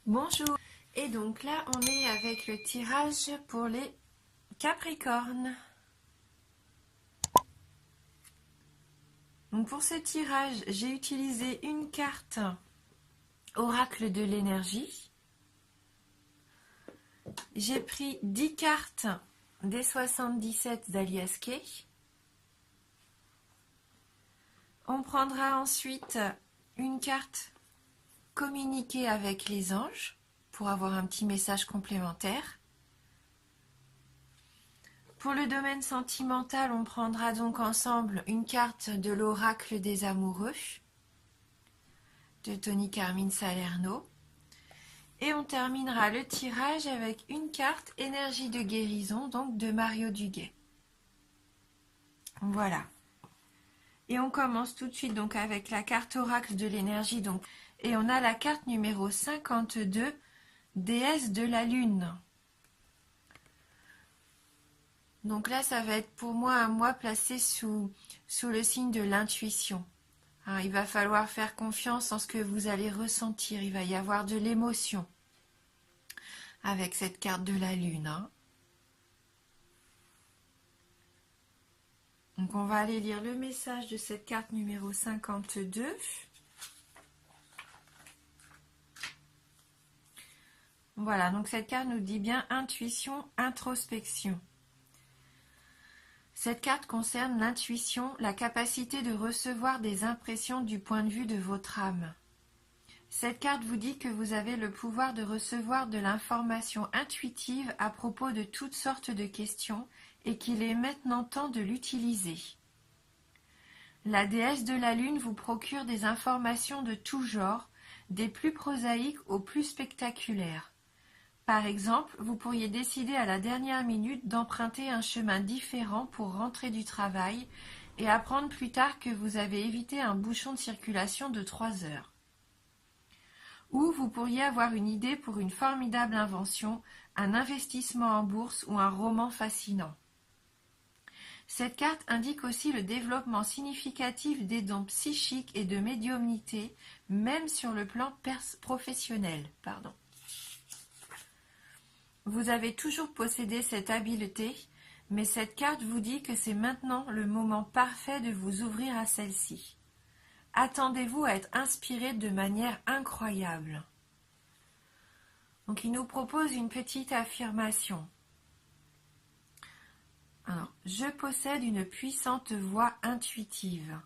Bonjour. Et donc là, on est avec le tirage pour les Capricornes. Donc pour ce tirage, j'ai utilisé une carte Oracle de l'énergie. J'ai pris 10 cartes des 77 d'Alias Kay. On prendra ensuite une carte communiquer avec les anges pour avoir un petit message complémentaire. Pour le domaine sentimental, on prendra donc ensemble une carte de l'oracle des amoureux de Tony Carmine Salerno. Et on terminera le tirage avec une carte énergie de guérison, donc de Mario Duguay. Voilà. Et on commence tout de suite donc avec la carte oracle de l'énergie. Et on a la carte numéro 52, déesse de la lune. Donc là, ça va être pour moi un mois placé sous le signe de l'intuition. Il va falloir faire confiance en ce que vous allez ressentir. Il va y avoir de l'émotion avec cette carte de la lune. Donc on va aller lire le message de cette carte numéro 52. Voilà, donc cette carte nous dit bien intuition, introspection. Cette carte concerne l'intuition, la capacité de recevoir des impressions du point de vue de votre âme. Cette carte vous dit que vous avez le pouvoir de recevoir de l'information intuitive à propos de toutes sortes de questions et qu'il est maintenant temps de l'utiliser. La déesse de la lune vous procure des informations de tout genre, des plus prosaïques aux plus spectaculaires. Par exemple, vous pourriez décider à la dernière minute d'emprunter un chemin différent pour rentrer du travail et apprendre plus tard que vous avez évité un bouchon de circulation de 3 heures. Ou vous pourriez avoir une idée pour une formidable invention, un investissement en bourse ou un roman fascinant. Cette carte indique aussi le développement significatif des dons psychiques et de médiumnité, même sur le plan professionnel. Vous avez toujours possédé cette habileté, mais cette carte vous dit que c'est maintenant le moment parfait de vous ouvrir à celle-ci. Attendez-vous à être inspiré de manière incroyable. Donc il nous propose une petite affirmation. Alors, je possède une puissante voix intuitive.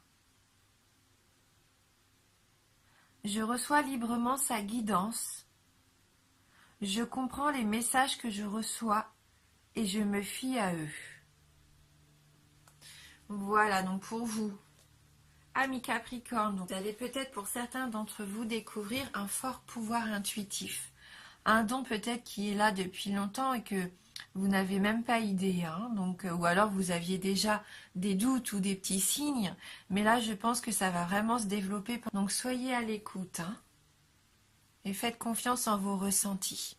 Je reçois librement sa guidance. Je comprends les messages que je reçois et je me fie à eux. Voilà donc pour vous, amis Capricorne, vous allez peut-être pour certains d'entre vous découvrir un fort pouvoir intuitif. Un don peut-être qui est là depuis longtemps et que vous n'avez même pas idée. Ou alors vous aviez déjà des doutes ou des petits signes. Mais là, je pense que ça va vraiment se développer. Donc soyez à l'écoute et faites confiance en vos ressentis.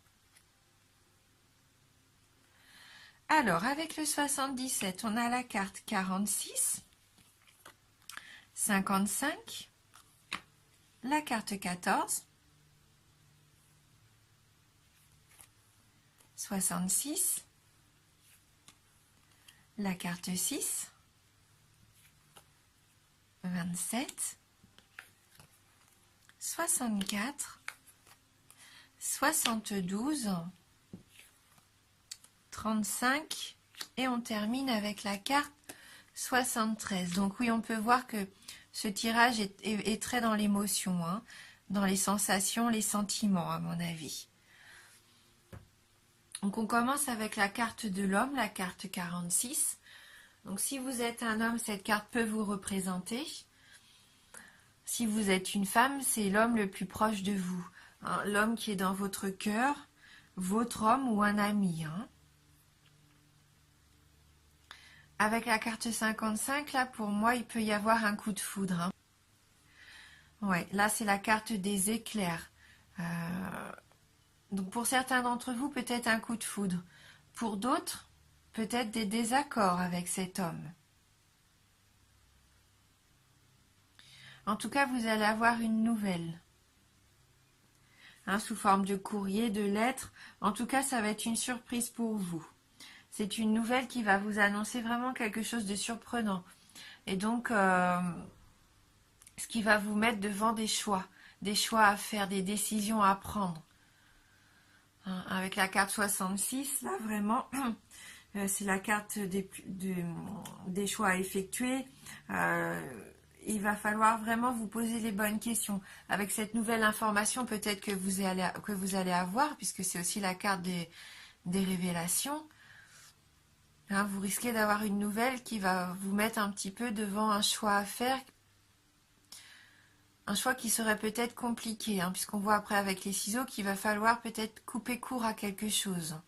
Alors, avec le 77, on a la carte 46, 55, la carte 14, 66, la carte 6, 27, 64, 72, 35 et on termine avec la carte 73. Donc oui, on peut voir que ce tirage est très dans l'émotion, dans les sensations, les sentiments à mon avis. Donc on commence avec la carte de l'homme, la carte 46. Donc si vous êtes un homme, cette carte peut vous représenter. Si vous êtes une femme, c'est l'homme le plus proche de vous. L'homme qui est dans votre cœur, votre homme ou un ami. Avec la carte 55, là, pour moi, il peut y avoir un coup de foudre. Ouais, là, c'est la carte des éclairs. Donc, pour certains d'entre vous, peut-être un coup de foudre. Pour d'autres, peut-être des désaccords avec cet homme. En tout cas, vous allez avoir une nouvelle. hein, sous forme de courrier, de lettres. En tout cas, ça va être une surprise pour vous. C'est une nouvelle qui va vous annoncer vraiment quelque chose de surprenant. Et donc, ce qui va vous mettre devant des choix à faire, des décisions à prendre. Hein, avec la carte 66, là, vraiment, c'est la carte des choix à effectuer. Il va falloir vraiment vous poser les bonnes questions. Avec cette nouvelle information, peut-être que vous allez avoir, puisque c'est aussi la carte des révélations, hein, vous risquez d'avoir une nouvelle qui va vous mettre un petit peu devant un choix à faire, un choix qui serait peut-être compliqué, hein, puisqu'on voit après avec les ciseaux qu'il va falloir peut-être couper court à quelque chose.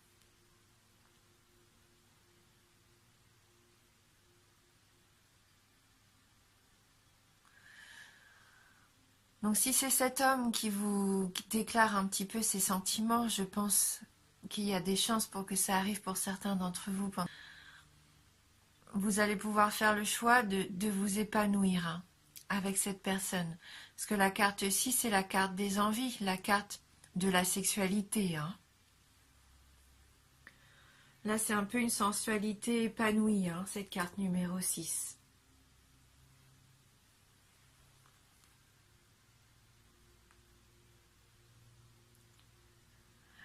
Donc si c'est cet homme qui vous déclare un petit peu ses sentiments, je pense qu'il y a des chances pour que ça arrive pour certains d'entre vous. Vous allez pouvoir faire le choix de vous épanouir, hein, avec cette personne. Parce que la carte 6, c'est la carte des envies, la carte de la sexualité. Hein. Là, c'est un peu une sensualité épanouie, hein, cette carte numéro 6.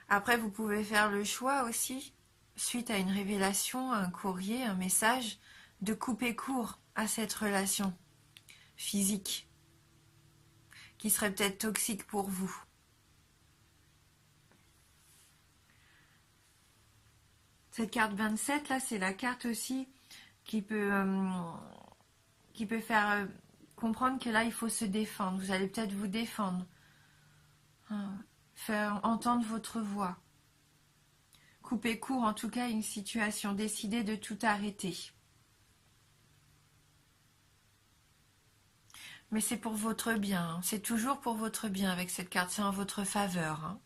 Après, vous pouvez faire le choix aussi, suite à une révélation, un courrier, un message, de couper court à cette relation physique qui serait peut-être toxique pour vous. Cette carte 27, là, c'est la carte aussi qui peut faire comprendre que là, il faut se défendre. Vous allez peut-être vous défendre. Hein, faire entendre votre voix. Couper court, en tout cas, à une situation. Décider de tout arrêter. Mais c'est pour votre bien. Hein. C'est toujours pour votre bien avec cette carte. C'est en votre faveur. Hein.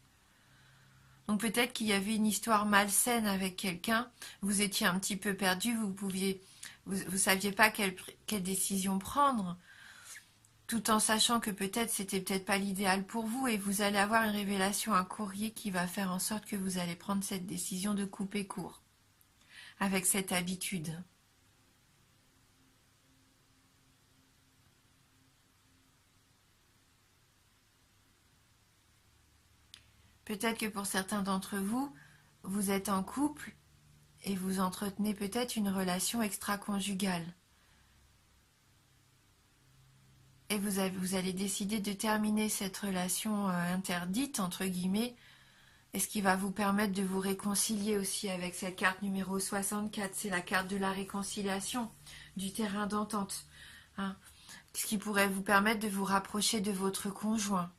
Donc peut-être qu'il y avait une histoire malsaine avec quelqu'un. Vous étiez un petit peu perdu. Vous saviez pas quelle décision prendre. Tout en sachant que peut-être c'était peut-être pas l'idéal pour vous et vous allez avoir une révélation, un courrier qui va faire en sorte que vous allez prendre cette décision de couper court avec cette habitude. Peut-être que pour certains d'entre vous, vous êtes en couple et vous entretenez peut-être une relation extra-conjugale. Et vous allez décider de terminer cette relation interdite, entre guillemets, et ce qui va vous permettre de vous réconcilier aussi avec cette carte numéro 64. C'est la carte de la réconciliation, du terrain d'entente. Hein, ce qui pourrait vous permettre de vous rapprocher de votre conjoint.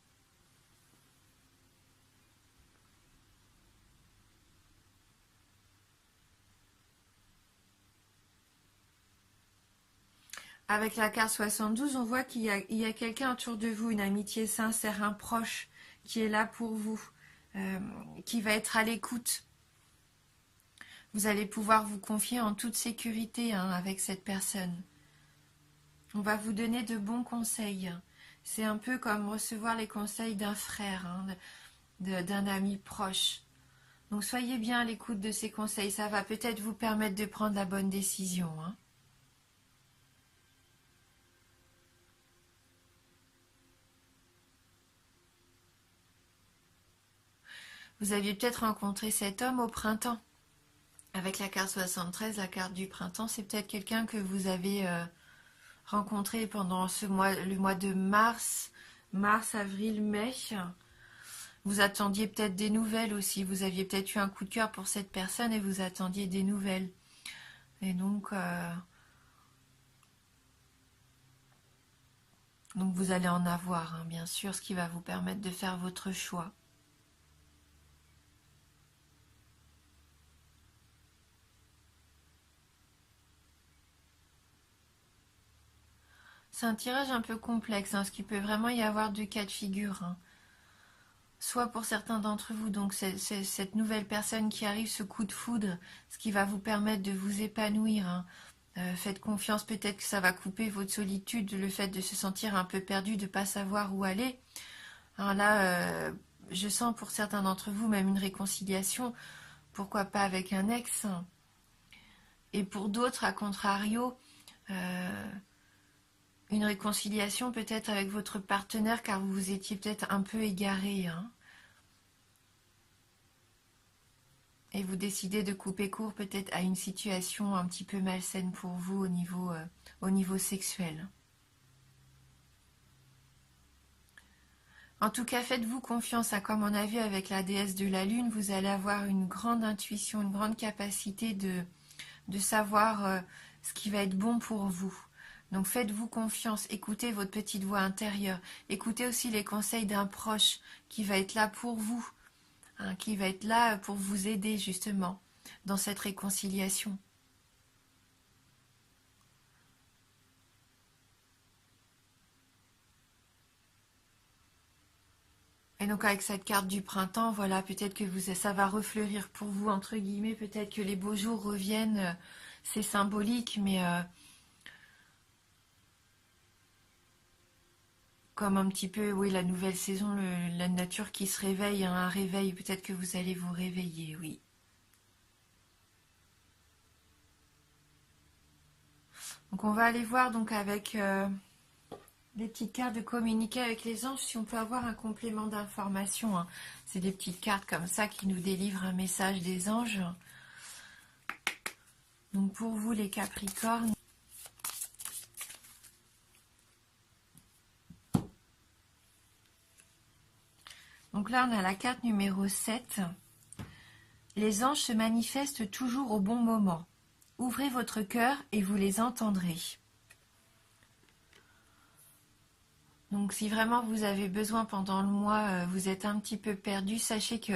Avec la carte 72, on voit qu'il y a quelqu'un autour de vous, une amitié sincère, un proche, qui est là pour vous, qui va être à l'écoute. Vous allez pouvoir vous confier en toute sécurité, hein, avec cette personne. On va vous donner de bons conseils. C'est un peu comme recevoir les conseils d'un frère, hein, d'un ami proche. Donc soyez bien à l'écoute de ces conseils, ça va peut-être vous permettre de prendre la bonne décision. Hein. Vous aviez peut-être rencontré cet homme au printemps. Avec la carte 73, la carte du printemps, c'est peut-être quelqu'un que vous avez rencontré pendant le mois de mars, avril, mai. Vous attendiez peut-être des nouvelles aussi. Vous aviez peut-être eu un coup de cœur pour cette personne et vous attendiez des nouvelles. Et donc vous allez en avoir, hein, bien sûr, ce qui va vous permettre de faire votre choix. C'est un tirage un peu complexe, hein, parce qu'il peut vraiment y avoir deux cas de figure. Hein. Soit pour certains d'entre vous, donc c'est cette nouvelle personne qui arrive, ce coup de foudre, ce qui va vous permettre de vous épanouir. Hein. Faites confiance, peut-être que ça va couper votre solitude, le fait de se sentir un peu perdu, de ne pas savoir où aller. Alors là, je sens pour certains d'entre vous même une réconciliation, pourquoi pas avec un ex. Et pour d'autres, à contrario, une réconciliation peut-être avec votre partenaire car vous vous étiez peut-être un peu égaré. Hein, et vous décidez de couper court peut-être à une situation un petit peu malsaine pour vous au niveau sexuel. En tout cas, faites-vous confiance, hein, comme on a vu avec la déesse de la lune, vous allez avoir une grande intuition, une grande capacité de savoir ce qui va être bon pour vous. Donc faites-vous confiance, écoutez votre petite voix intérieure, écoutez aussi les conseils d'un proche qui va être là pour vous, hein, qui va être là pour vous aider justement dans cette réconciliation. Et donc avec cette carte du printemps, voilà, peut-être que ça va refleurir pour vous, entre guillemets, peut-être que les beaux jours reviennent, c'est symbolique, mais comme un petit peu, oui, la nouvelle saison, la nature qui se réveille, hein, un réveil, peut-être que vous allez vous réveiller, oui. Donc on va aller voir donc avec les petites cartes de communiquer avec les anges, si on peut avoir un complément d'information. Hein. C'est des petites cartes comme ça qui nous délivrent un message des anges. Donc pour vous les Capricornes, donc là on a la carte numéro 7. Les anges se manifestent toujours au bon moment. Ouvrez votre cœur et vous les entendrez. Donc si vraiment vous avez besoin pendant le mois, vous êtes un petit peu perdu, sachez que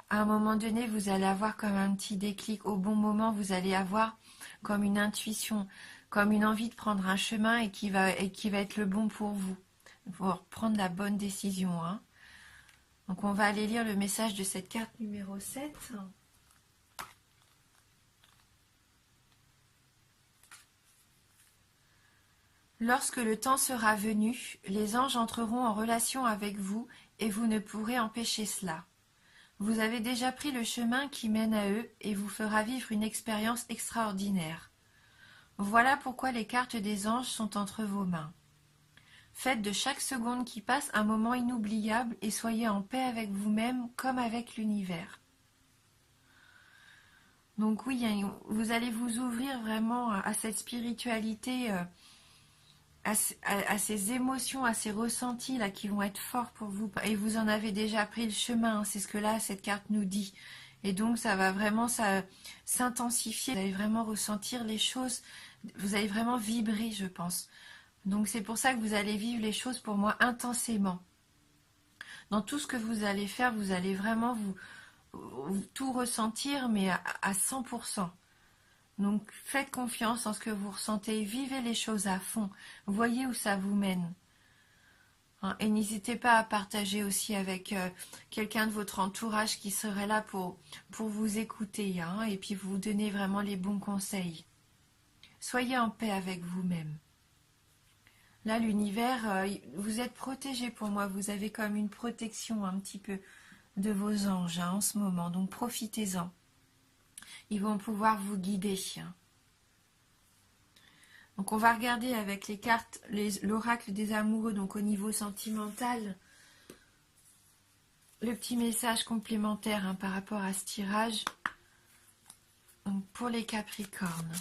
à un moment donné, vous allez avoir comme un petit déclic. Au bon moment, vous allez avoir comme une intuition, comme une envie de prendre un chemin et qui va être le bon pour vous, pour prendre la bonne décision. Hein. Donc on va aller lire le message de cette carte numéro 7. Lorsque le temps sera venu, les anges entreront en relation avec vous et vous ne pourrez empêcher cela. Vous avez déjà pris le chemin qui mène à eux et vous fera vivre une expérience extraordinaire. Voilà pourquoi les cartes des anges sont entre vos mains. Faites de chaque seconde qui passe un moment inoubliable et soyez en paix avec vous-même comme avec l'univers. Donc oui, vous allez vous ouvrir vraiment à cette spiritualité, à ces émotions, à ces ressentis là qui vont être forts pour vous. Et vous en avez déjà pris le chemin, hein, c'est ce que là cette carte nous dit. Et donc ça va vraiment s'intensifier. Vous allez vraiment ressentir les choses, vous allez vraiment vibrer, je pense. Donc c'est pour ça que vous allez vivre les choses pour moi intensément. Dans tout ce que vous allez faire, vous allez vraiment vous tout ressentir, mais à 100%. Donc faites confiance en ce que vous ressentez, vivez les choses à fond, voyez où ça vous mène. Hein, et n'hésitez pas à partager aussi avec quelqu'un de votre entourage qui serait là pour vous écouter, hein, et puis vous donner vraiment les bons conseils. Soyez en paix avec vous-même. Là, l'univers, vous êtes protégé pour moi, vous avez comme une protection un petit peu de vos anges, hein, en ce moment, donc profitez-en. Ils vont pouvoir vous guider. Donc on va regarder avec les cartes l'oracle des amoureux, donc au niveau sentimental, le petit message complémentaire, hein, par rapport à ce tirage. Donc pour les Capricornes.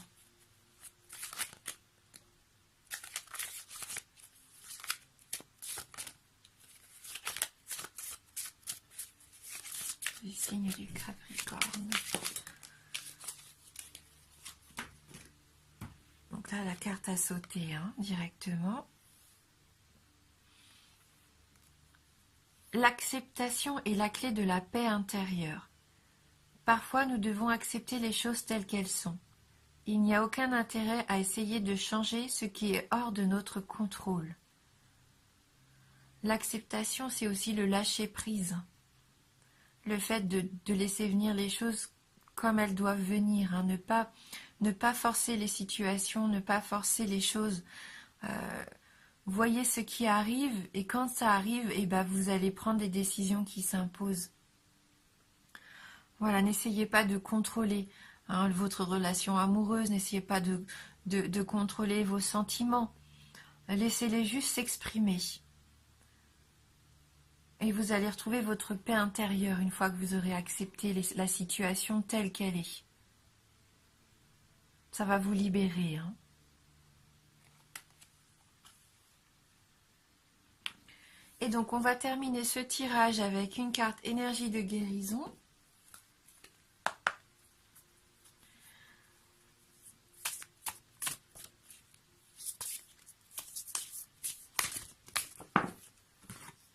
Les signes du Capricorne. Donc là, la carte a sauté, hein, directement. L'acceptation est la clé de la paix intérieure. Parfois, nous devons accepter les choses telles qu'elles sont. Il n'y a aucun intérêt à essayer de changer ce qui est hors de notre contrôle. L'acceptation, c'est aussi le lâcher-prise. Le fait de laisser venir les choses comme elles doivent venir, hein, ne pas forcer les situations, ne pas forcer les choses Voyez ce qui arrive et quand ça arrive, eh ben, vous allez prendre des décisions qui s'imposent. Voilà, n'essayez pas de contrôler votre relation amoureuse, n'essayez pas de contrôler vos sentiments. Laissez-les juste s'exprimer. Et vous allez retrouver votre paix intérieure une fois que vous aurez accepté la situation telle qu'elle est. Ça va vous libérer. Et donc on va terminer ce tirage avec une carte énergie de guérison.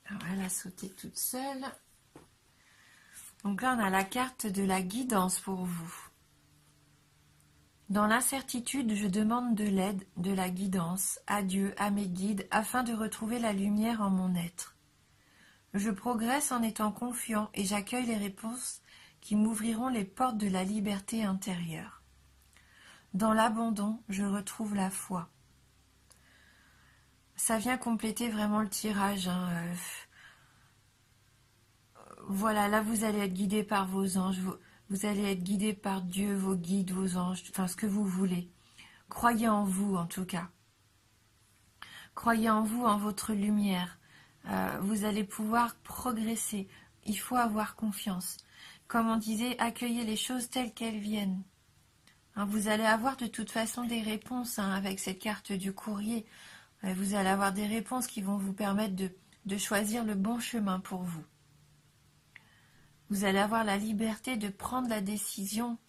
Alors elle a sauté toute seule. Donc là on a la carte de la guidance pour vous. Dans l'incertitude, je demande de l'aide, de la guidance, à Dieu, à mes guides, afin de retrouver la lumière en mon être. Je progresse en étant confiant et j'accueille les réponses qui m'ouvriront les portes de la liberté intérieure. Dans l'abandon, je retrouve la foi. Ça vient compléter vraiment le tirage. Voilà, là vous allez être guidé par vos anges. Vous allez être guidé par Dieu, vos guides, vos anges, enfin ce que vous voulez. Croyez en vous en tout cas. Croyez en vous, en votre lumière. Vous allez pouvoir progresser. Il faut avoir confiance. Comme on disait, accueillez les choses telles qu'elles viennent. Vous allez avoir de toute façon des réponses avec cette carte du courrier. Vous allez avoir des réponses qui vont vous permettre de choisir le bon chemin pour vous. Vous allez avoir la liberté de prendre la décision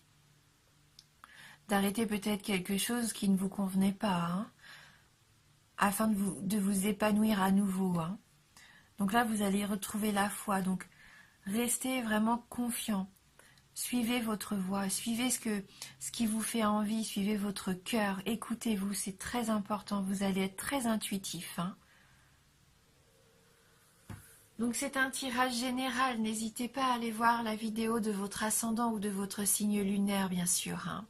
d'arrêter peut-être quelque chose qui ne vous convenait pas, afin de vous épanouir à nouveau. Donc là, vous allez retrouver la foi. Donc, restez vraiment confiant. Suivez votre voie, suivez ce qui vous fait envie, suivez votre cœur, écoutez-vous, c'est très important. Vous allez être très intuitif. Donc c'est un tirage général, n'hésitez pas à aller voir la vidéo de votre ascendant ou de votre signe lunaire, bien sûr.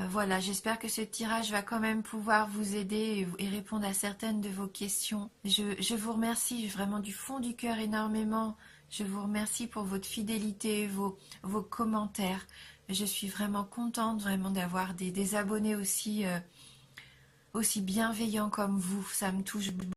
Voilà, j'espère que ce tirage va quand même pouvoir vous aider et répondre à certaines de vos questions. Je vous remercie vraiment du fond du cœur énormément. Je vous remercie pour votre fidélité, vos commentaires. Je suis vraiment contente vraiment d'avoir des abonnés aussi bienveillants comme vous. Ça me touche beaucoup.